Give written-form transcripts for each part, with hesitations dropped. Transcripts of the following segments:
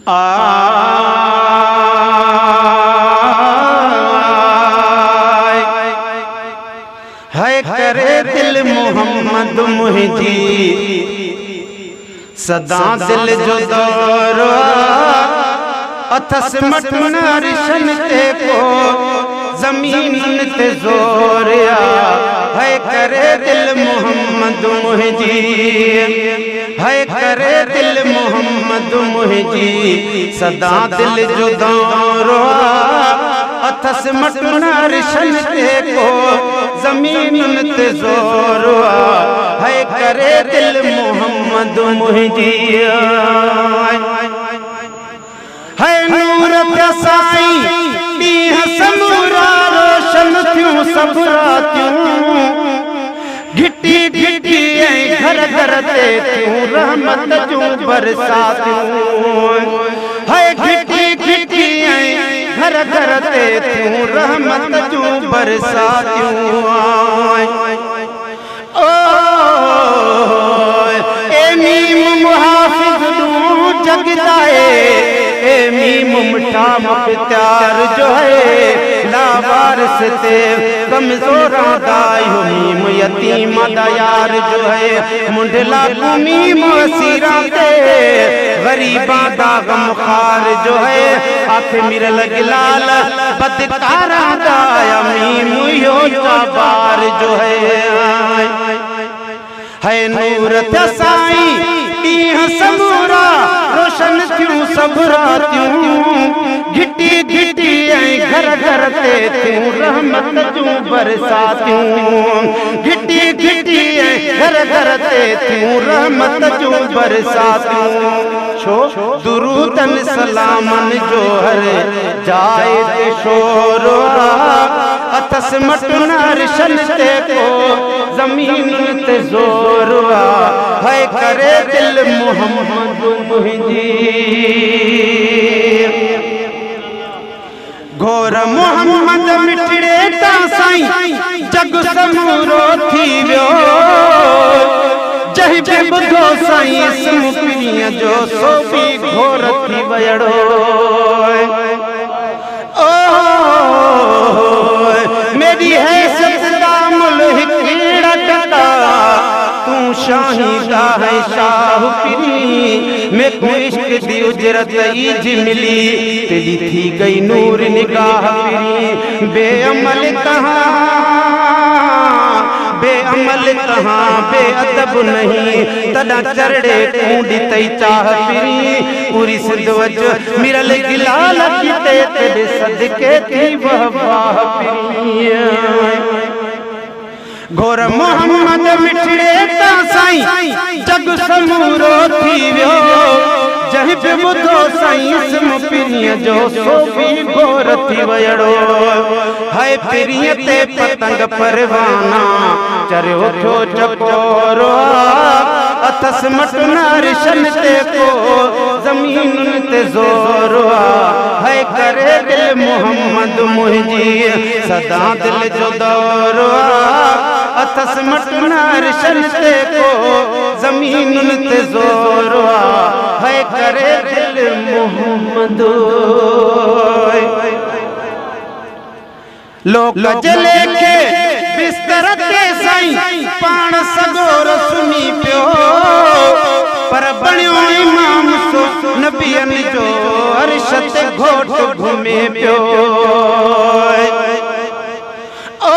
आए है करे दिल मोहम्मद मुहिजी सदा दिल जो दौर अथस मटन रिशन ते को जमीन ते जोर है करे दिल मोहम्मद मुहिजी है करे दिल मोहम्मद मुहिजी सदा दिल जो दौर अथस मटन रिशन ते को जमीन ते जोर है करे दिल मोहम्मद मुहिजी है नूर ते साईं ॾींहं समूरा रोशन थियूं सभु रातियूं घिटी घिटी ऐं घर घर ते थियूं रहमत जूं बरसातियूं है घिटी घिटी ऐं घर घर ते थियूं रहमत जूं बरसातियूं ओ ए मीम मुहाफिज़ ॾूं जगदाए ए मीम मिठा मुख्तियार जो है लावारिस ते कमज़ोरां दा इहो मीम यतीम दा यार जो है मुंडला मीम असीरां ते गरीबां दा गमखार जो है आख मिरल गिलाल बदकारां दा मीम इहो जाबार जो है नूर ते साईं ॾींहं समूरा रोशन थियूं सभु रातियूं घिटी घिटी ऐं घर घर ते थियूं रहमत जूं बरसातियूं घिटी घिटी ऐं घर घर ते थियूं रहमत जूं बरसातियूं छो दुरूदन सलामन जो हर जाए ते शोर अथस मटन रिशन ते को जमीन ते जोर है करे दिल मोहम्मद मुहिजी घोर मोहम्मद मिठड़े ता साईं जग समूरो थी वियो जहि बि ॿुधो साईं इसम पीरीअ जो सो बि घोर थी वयड़ो ओ मेरी हैसियत दा मुल हिकिड़ा टका तू शाहीदा है शाह पीरी मैं को इश्क दी उजरत ईज मिली तेरी थी गई नूर निगाह पीरी बेअमल कहाँ बेअदब नहीं तदा चरड़े कूंडी तई चाह पीरी पूरी सिंध वज मिरल गिलाल किते तेरे सदके थी वह वाह पीरी घोर मोहम्मद मिठड़े ता साईं जग समूरो थी वियो जहि बि ॿुधो साईं इसम पीरीअ जो सो बि घोर थी वयड़ो है पीरीअ ते पतंग परवाना चरियो थियो चकोरो अथस मटन रिशन ते को जमीन ते जोर है करे दिल मोहम्मद मुहिजी सदा दिल जो दौर अथस मटन रिशन ते को जमीन ते जोर है करे दिल मोहम्मद लोक जले के बिस्तर ते साईं पाण सगोर सुनी पियो पर बणियो इमाम सो नबियन जो अर्श ते घोट घुमे पियो ओ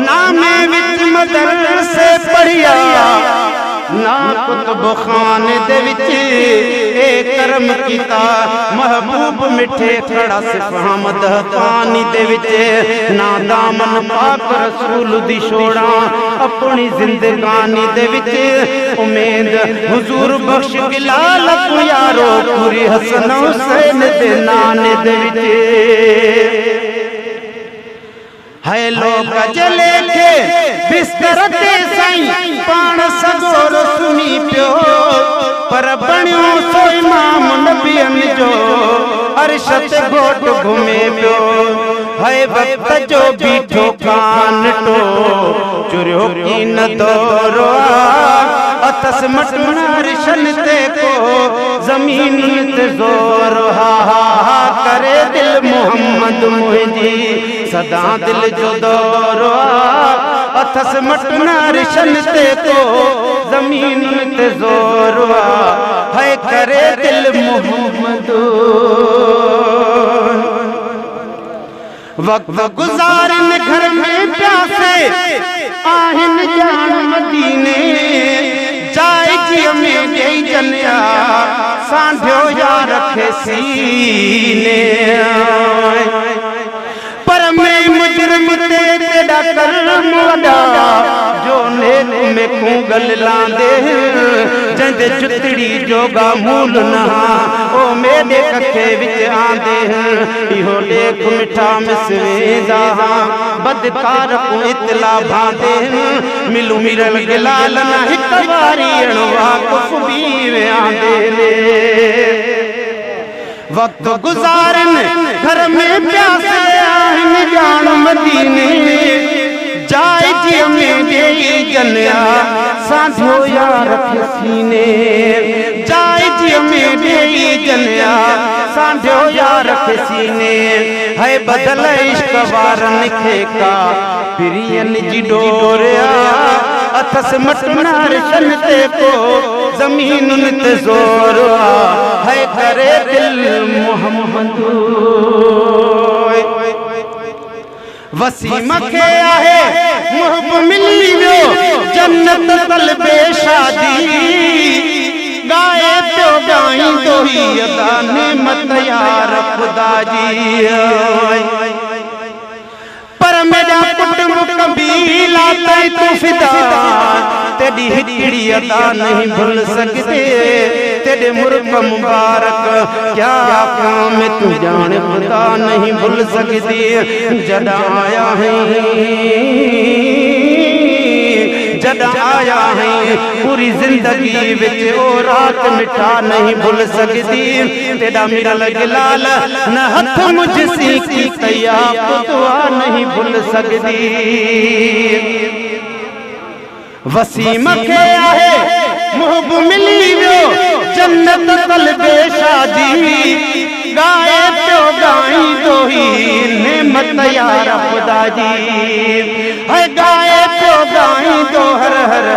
नामे विच मदरसे पढ़िया ना कुतुब खान दे विच ए करम कीता महबूब मिठे खड़ा सिफामद पानी दे विच ना दामन पाक रसूल दी छोड़ा अपनी जिंदगानी दे विच उम्मीद हुजूर बख्श गिलाल को यारो पूरी हसन हुसैन दे नाने दे विच है लोक जले के बिस्तर ते साईं पाण सगोर सुनी पियो पर बणियो सो इमाम नबियन जो अर्श ते घोट घुमे पियो है वक्त जो बीठो कान टो चुरियो की न दौरो अथस मटन रिशन ते ज़मीन ते ज़ोर हा हा करे दिल मोहम्मद मुंहिंजी सदा दिल जो दौर अथस मटना रिशन ते को ज़मीन ते ज़ोर है करे दिल मोहम्मद वक्त गुज़ारन घर में प्यासे आहिन जान मदीने जाए जी में गई जनिया सांझो या रखे सीने पर मैं मुजरम तेरा कर्म वडा जो नेक में खूगल लांदे जंदे जुतड़ी जोगा मूल नहा ओ मेरे कखे विच आंदे इहो देख मिठा मिसवेदा बदकार को इतला भांदे मिलू मिरल गिलाल न हिक बारी अणवा कुफी वे आंदे ने वक्त गुज़ारन घर में प्यासे आहिन जान मदीने जाए जी में देई जनिया सांझो या रखे सीने जाए जी में देई जनिया सांझो या रखे सीने है बदल इश्क वारन खे का प्रियन जी डोरिया अथस मटना रिशन ते को ज़मीन ते ज़ोर है करे दिल मोहम्मद वसीम खे आहे मुहब मिली वियो जन्नत तलबे शादी गाए पियो गाईंदो ही अदा नेमत यार खुदा जी पर मेरा कुटुंब कबीला तई तू फिदा तेरी हिकड़ी अदा नहीं भूल सकते तेरे मुर्ख मुबारक क्या काम तू जाने खुदा नहीं भूल सकती जदा आया है जदा आया है पूरी जिंदगी विच ओ रात मिठा नहीं भूल सकती तेरा मिरल गिलाल न हथ मुझसी की तैया पुतवा नहीं भूल सकती वसीम खे आहे मुहब मिली वियो जन्नत तलबे शादी गाए पियो गाईंदो ही नेमत यार खुदा जी है गाए पियो गाईंदो हर हर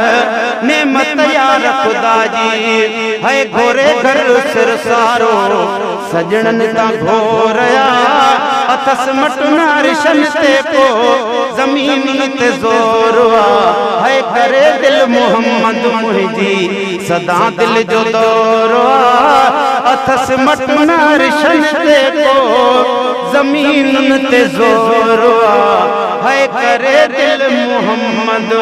नेमत यार खुदा जी है घोरे घर सिर सारो सजणन ता घोरया अथस मटना रिशन ते को ज़मीन ते ज़ोर है करे दिल मोहम्मद मुंहिंजी सदा दिल जो दौर अथस मटना रिशन ते को ज़मीन ते ज़ोर है करे दिल मोहम्मद